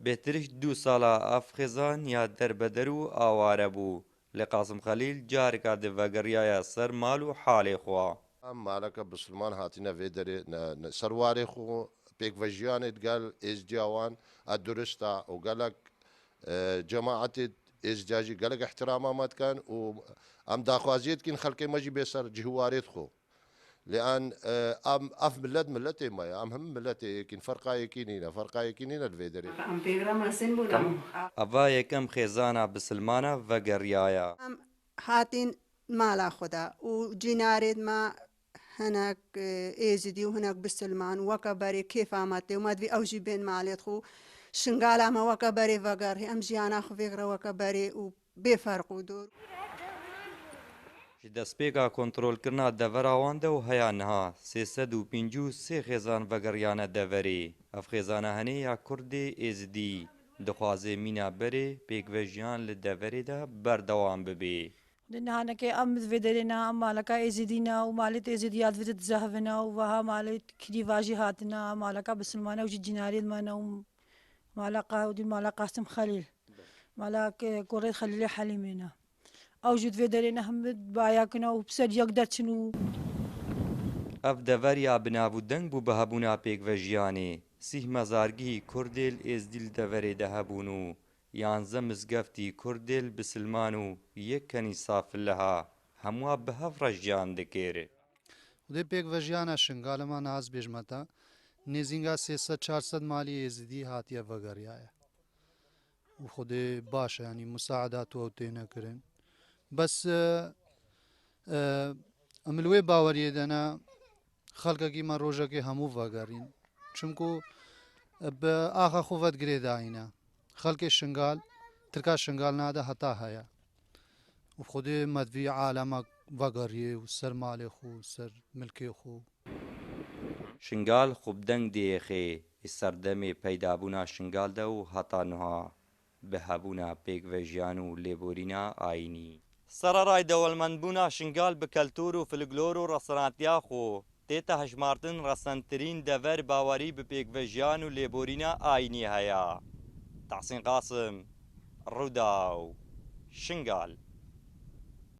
بێتریش 2 ساڵە ئەفخێزان یا دەربەدەر و ئاوارە بوو لە قاسم خەلیل جارێکا دڤەگەڕایە سەر ماڵ و حاڵێ خوا ئەم مالەکە بسلمان هاتینە vê derê serwarê xwe pêkvejiyanê gel êzciyawan a durist a û gelek cemaetê êzciya jî gelek ihtirama me dikin û em daxwaziyê dikin xelkê me jî bêser cihwarê dixwe. لأن أف ملت ملتي ما أم هم ملتي يمكن فرقا يكينينا فرقا يكينينا الفيدري ئەڤا یەکەم خێزانە بسلمانە ڤەگەڕایە هاتين مالا خدا و جيناريد ما هناك ايزدي وهناك بسلمان وكبري كيف عملتي وما تبي اوجي بين ماليت خو شنقالا ما وكبري فقر هي ام جيانا خو فكره وكبري وبفرق ودور ji destpêka kontrolkirina devera wan de û heya niha 353 xêzan vegeriyane deverê. Ev xêzane henê ya Kurdê êzidî dixwaze mîna berê pêkvejiyan li deverê de berdewam bibe. نهانەکەی ئەم vêderêna ئەم مالەکە êzîdîna û malê êzîdiyat vê dizehvina û weha malê kirîvajî hatina maleka bisilmane û jî cînarê dimane û mala Qawdî mala Qasim Xelîl mala Gorê Xelîlê Helîmêne ew jî vêderêne hemû bayakina û ser yek derçin û Ev dever ya binav û deng bû bi hebûna pêkvejiyanê. Sîh mezargihî Kurdê li Êzidî li deverê de hebûn û 11 mizgeftî Kurdê li bisilman û yek kenîsa filleha hemû bi hev re jiyan dikir. Dê pêkvejiyana Şingalê naz bêjmeta nêzînga 300-400 malî êzidî hatiye vegeriyaya û Xwedê baş e yanî musaedat û ew tê nekirin. Bes em li wê baweriyê de ne xelkekî me rojekê hemû vegerîn çimku bi axa xwe vedgirê dayîne xelkê Şingal tirka Şingal nade heta heye û Xwedê me divî alema vegeriyê û ser malê xwe û ser milkê xwe Şingal xwe bi deng diyêxê ê serdemê peydabûna Şingal de û heta niha bi hebûna pêkvejiyan û lêborîna ayînî. Sererayê dewlemendbûna Şingal bi keltûr û filklor û resanetiya xwe tête hejmartin resentirîn dever bawerî bi pêkvejiyan û lêborîna ayînî heye. Tehsîn Qasim, Rûdaw, Şingal.